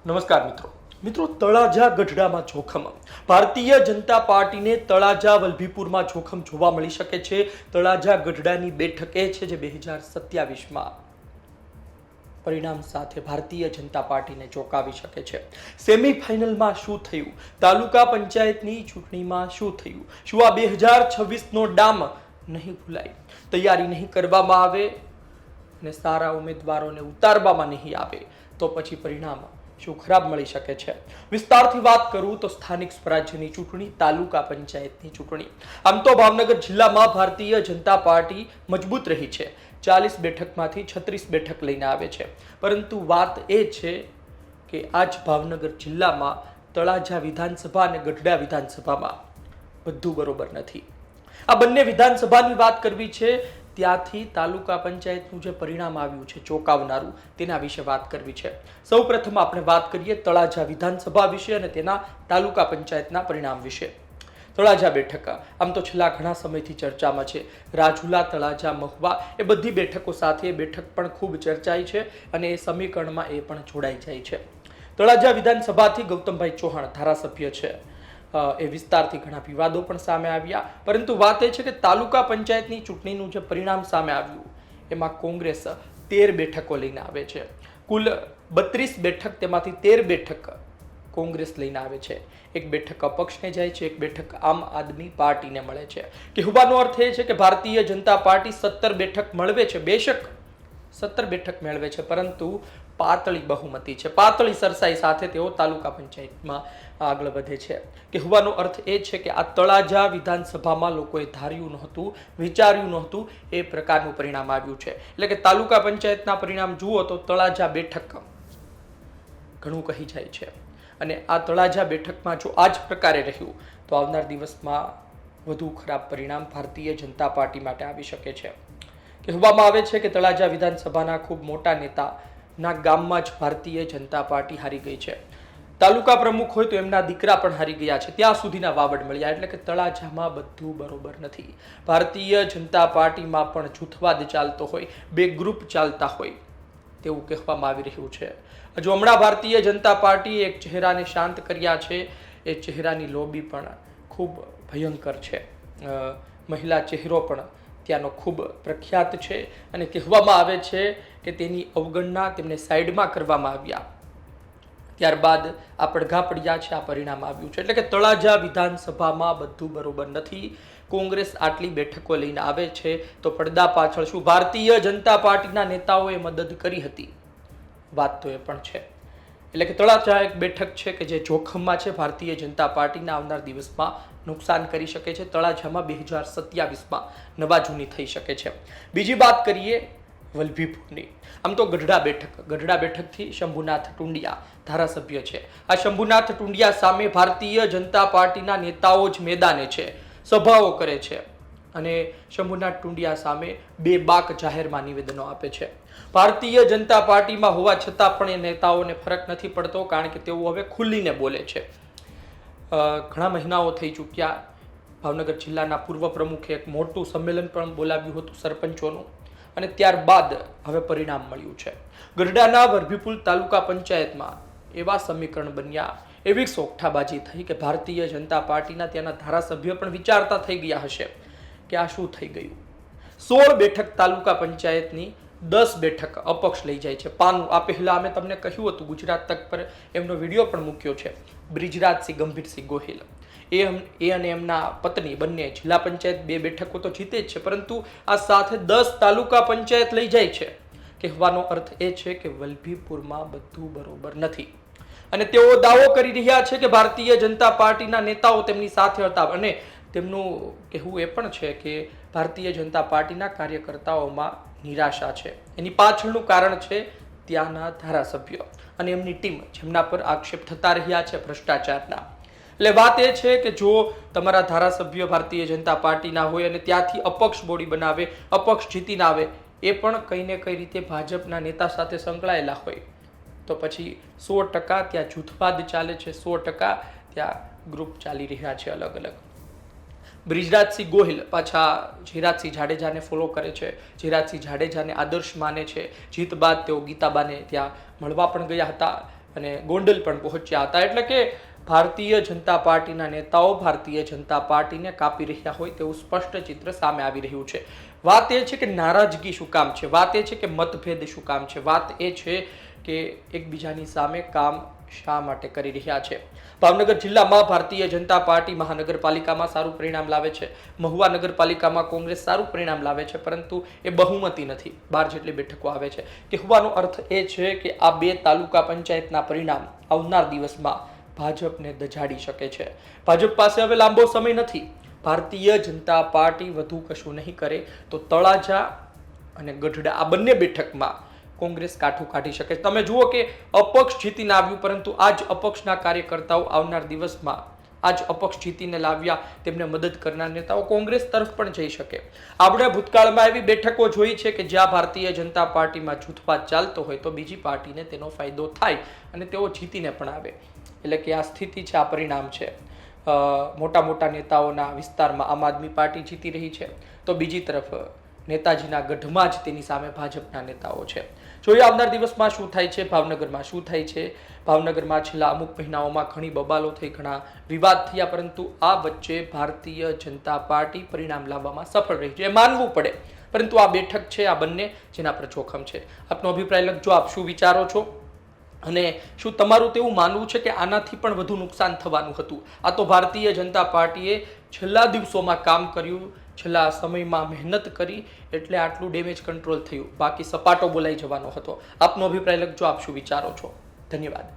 નમસ્કાર મિત્રો તળાજા ગઢડામાં જોખમ ભારતીય જનતા પાર્ટીને તળાજા વલભીપુરમાં જોખમ જોવા મળી શકે છે। તળાજા ગઢડાની બેઠક એ છે જે 2027માં પરિણામ સાથે ભારતીય જનતા પાર્ટીને ચોંકાવી શકે છે। સેમીફાઇનલમાં શું થયું, તાલુકા પંચાયતની ચૂંટણીમાં શું થયું, શું આ 2026નો ડામ નહીં ભૂલાય, તૈયારી નહીં કરવામાં આવે અને સારા ઉમેદવારોને ઉતારવામાં નહીં આવે તો પછી પરિણામ શું ખરાબ મળી શકે છે। વિસ્તારથી વાત કરું તો સ્થાનિક સ્વરાજ્યની ચૂંટણી, તાલુકા પંચાયતની ચૂંટણી, આમ તો ભાવનગર જિલ્લામાં ભારતીય જનતા પાર્ટી મજબૂત રહી છે। 40 બેઠકમાંથી 36 બેઠક લઈને આવે છે, પરંતુ વાત એ છે કે આજ ભાવનગર જિલ્લામાં તળાજા વિધાનસભા અને ગઢડા વિધાનસભામાં બધું બરોબર નથી। આ બંને વિધાનસભાની વાત કરવી છે, ત્યાંથી તાલુકા પંચાયતનું જે પરિણામ આવ્યું છે ચોંકાવનારું, તેના વિશે વાત કરવી છે। સૌપ્રથમ આપણે વાત કરીએ તળાજા વિધાનસભા વિશે અને તેના તાલુકા પંચાયતના પરિણામ વિશે। તળાજા બેઠક આમ તો છેલ્લા ઘણા સમયથી ચર્ચામાં છે। રાજુલા, તળાજા, મહુવા એ બધી બેઠકો સાથે બેઠક પણ ખૂબ ચર્ચાઈ છે અને એ સમીકરણમાં એ પણ જોડાઈ જાય છે। તળાજા વિધાનસભાથી ગૌતમભાઈ ચૌહાણ ધારાસભ્ય છે, એ વિસ્તારથી ઘણા વિવાદો પણ સામે આવ્યા, પરંતુ વાત એ છે કે તાલુકા પંચાયતની ચૂંટણીનું જે પરિણામ સામે આવ્યું એમાં કોંગ્રેસ 13 બેઠકો લઈને આવે છે। કુલ 32 બેઠક, તેમાંથી 13 બેઠક કોંગ્રેસ લઈને આવે છે, એક બેઠક અપક્ષને જાય છે, એક બેઠક આમ આદમી પાર્ટીને મળે છે। કહેવાનો અર્થ એ છે કે ભારતીય જનતા પાર્ટી 17 બેઠક મેળવે છે, બેશક 17 બેઠક મેળવે છે, પરંતુ પાતળી બહુમતી છે, પાતળી સરસાઈ સાથે તેઓ તાલુકા પંચાયતમાં આગળ વધે છે। કહેવાનો અર્થ એ છે કે આ તળાજા વિધાનસભામાં લોકોએ ધાર્યું નહોતું, વિચાર્યું નહોતું, એ પ્રકારનું પરિણામ આવ્યું છે। એટલે કે તાલુકા પંચાયતના પરિણામ જુઓ તો તળાજા બેઠક ઘણું કહી જાય છે, અને આ તળાજા બેઠકમાં જો આ જ પ્રકારે રહ્યું તો આવનાર દિવસમાં વધુ ખરાબ પરિણામ ભારતીય જનતા પાર્ટી માટે આવી શકે છે। કહેવામાં આવે છે કે તળાજા વિધાનસભાના ખૂબ મોટા નેતાના ગામમાં જ ભારતીય જનતા પાર્ટી હારી ગઈ છે। તાલુકા પ્રમુખ હોય તો એમના દીકરા પણ હારી ગયા છે, ત્યાં સુધીના વાવડ મળ્યા। એટલે કે તળાજામાં બધું બરોબર નથી। ભારતીય જનતા પાર્ટીમાં પણ જૂથવાદ ચાલતો હોય, બે ગ્રુપ ચાલતા હોય તેવું કહેવામાં આવી રહ્યું છે। હજુ હમણાં ભારતીય જનતા પાર્ટી એક ચહેરાને શાંત કર્યા છે, એ ચહેરાની લોબી પણ ખૂબ ભયંકર છે। મહિલા ચહેરો પણ ત્યાંનો ખૂબ પ્રખ્યાત છે અને કહેવામાં આવે છે કે તેની અવગણના, તેમને સાઈડમાં કરવામાં આવ્યા, ત્યારબાદ આ પડઘા પડ્યા છે, આ પરિણામ આવ્યું છે। એટલે કે તળાજા વિધાનસભામાં બધું બરોબર નથી। કોંગ્રેસ આટલી બેઠકો લઈને આવે છે તો પડદા પાછળ શું ભારતીય જનતા પાર્ટીના નેતાઓએ મદદ કરી હતી? વાત તો એ પણ છે। એટલે કે તળાજા એક બેઠક છે કે જે જોખમમાં છે, ભારતીય જનતા પાર્ટીના આવનાર દિવસમાં નુકસાન કરી શકે છે। તળાજામાં 2027માં નવા જૂની થઈ શકે છે। બીજી વાત કરીએ વલભીપુરની, આમ તો ગઢડા બેઠકથી શંભુનાથ ટુંડિયા ધારાસભ્ય છે। આ શંભુનાથ ટુંડિયા સામે ભારતીય જનતા પાર્ટીના નેતાઓ જ મેદાને છે, સભાઓ કરે છે અને શંભુનાથ ટુંડિયા સામે બેબાક જાહેરમાં નિવેદનો આપે છે। ભારતીય જનતા પાર્ટીમાં હોવા છતાં પણ એ નેતાઓને ફરક નથી પડતો, કારણ કે તેઓ હવે ખુલ્લીને બોલે છે। ઘણા મહિનાઓ થઈ ચૂક્યા, ભાવનગર જિલ્લાના પૂર્વ પ્રમુખે એક મોટું સંમેલન પણ બોલાવ્યું હતું સરપંચોનું, અને ત્યારબાદ હવે પરિણામ મળ્યું છે। ગઢડાના વલભીપુર તાલુકા પંચાયતમાં એવા સમીકરણ બન્યા, એવી સોગઠાબાજી થઈ કે ભારતીય જનતા પાર્ટીના ત્યાંના ધારાસભ્ય પણ વિચારતા થઈ ગયા હશે કે આ શું થઈ ગયું। 16 બેઠક તાલુકા પંચાયતની 10 બેઠક અપક્ષ લઈ જાય છે। પાનું આ પહેલા અમે તમને કહ્યું હતું, ગુજરાત તક પર એમનો વિડીયો પણ મૂક્યો છે। બ્રિજરાજસિંહ ગંભીરસિંહ ગોહિલ એ અને એમના પત્ની બંને જિલ્લા પંચાયત 2 બેઠકો તો જીતે જ છે, પરંતુ આ સાથે 10 તાલુકા પંચાયત લઈ જાય છે। કહેવાનો અર્થ એ છે કે વલભીપુરમાં બધું બરોબર નથી, અને તેઓ દાવો કરી રહ્યા છે કે ભારતીય જનતા પાર્ટીના નેતાઓ તેમની સાથે હતા, અને તેમનું કહેવું એ પણ છે કે ભારતીય જનતા પાર્ટીના કાર્યકર્તાઓમાં નિરાશા છે। એની પાછળનું કારણ છે ત્યાંના ધારાસભ્યો અને એમની ટીમ, જેમના પર આક્ષેપ થતા રહ્યા છે ભ્રષ્ટાચારના। એટલે વાત એ છે કે જો તમારા ધારાસભ્યો ભારતીય જનતા પાર્ટીના હોય અને ત્યાંથી અપક્ષ બોડી બનાવે, અપક્ષ જીતીને આવે, એ પણ કંઈ ને કઈ રીતે ભાજપના નેતા સાથે સંકળાયેલા હોય, તો પછી 100% ત્યાં જૂથવાદ ચાલે છે, 100% ત્યાં ગ્રુપ ચાલી રહ્યા છે અલગ અલગ। બ્રિજરાજસિંહ ગોહિલ પાછા ઝિરાજસિંહ જાડેજાને ફોલો કરે છે, ઝિરાજસિંહ જાડેજાને આદર્શ માને છે। જીત બાદ તેઓ ગીતાબાને ત્યાં મળવા પણ ગયા હતા, અને ગોંડલ પણ પહોંચ્યા હતા. એટલે કે ભારતીય જનતા પાર્ટીના નેતાઓ ભારતીય જનતા પાર્ટીને કાપી રહ્યા હોય તેવું સ્પષ્ટ ચિત્ર સામે આવી રહ્યું છે. વાત એ છે કે નારાજગી શું કામ છે, વાત એ છે કે મતભેદ શું કામ છે, વાત એ છે કે એકબીજાની સામે કામ શા માટે કરી રહ્યા છે. ભાવનગર જિલ્લામાં ભારતીય જનતા પાર્ટી મહાનગરપાલિકામાં સારું પરિણામ લાવે છે, મહુવા નગરપાલિકામાં કોંગ્રેસ સારું પરિણામ લાવે છે, પરંતુ એ બહુમતી નથી, 12 જેટલી બેઠકો આવે છે. કહેવાનો અર્થ એ છે કે આ બે તાલુકા પંચાયતના પરિણામ આવનાર દિવસમાં ભાજપને દજાડી શકે છે. ભાજપ પાસે હવે લાંબો સમય નથી. ભારતીય જનતા પાર્ટી વધુ કશું નહીં કરે તો તળાજા અને ગઢડા આ બંને બેઠકમાં કોંગ્રેસ કાઠું કાઢી શકે. તમે જુઓ કે અપક્ષ જીતીને આવ્યું, પરંતુ આ જ અપક્ષના કાર્યકર્તાઓ આવનાર દિવસમાં આ જ અપક્ષ જીતીને લાવ્યા તેમને મદદ કરનાર નેતાઓ કોંગ્રેસ તરફ પણ જઈ શકે. આપણે ભૂતકાળમાં એવી બેઠકો જોઈ છે કે જ્યાં ભારતીય જનતા પાર્ટીમાં જૂથવાદ ચાલતો હોય તો બીજી પાર્ટીને તેનો ફાયદો થાય અને તેઓ જીતીને પણ આવે. એટલે કે આ સ્થિતિ છે, આ પરિણામ છે. મોટા મોટા નેતાઓના વિસ્તારમાં આમ આદમી પાર્ટી જીતી રહી છે, તો બીજી તરફ નેતાજીના ગઢમાં જ તેની સામે ભાજપના નેતાઓ છે. જોઈએ આવનાર દિવસમાં શું થાય છે, ભાવનગરમાં શું થાય છે. ભાવનગરમાં છેલ્લા અમુક મહિનાઓમાં ઘણી બબાલો થઈ, ઘણા વિવાદ થયા, પરંતુ આ વચ્ચે ભારતીય જનતા પાર્ટી પરિણામ લાવવામાં સફળ રહી છે, એ માનવું પડે. પરંતુ આ બેઠક છે, આ બંને જેના પર જોખમ છે. આપનો અભિપ્રાય લખજો. આપ શું વિચારો છો અને શું તમારું તેવું માનવું છે કે આનાથી પણ વધુ નુકસાન થવાનું હતું? આ તો ભારતીય જનતા પાર્ટીએ છેલ્લા દિવસોમાં કામ કર્યું, છેલ્લા સમયમાં મહેનત કરી એટલે આટલું ડેમેજ કંટ્રોલ થયું, બાકી સપાટો બોલાઈ જવાનો હતો. આપનો અભિપ્રાય લખજો. આપ શું વિચારો છો? ધન્યવાદ.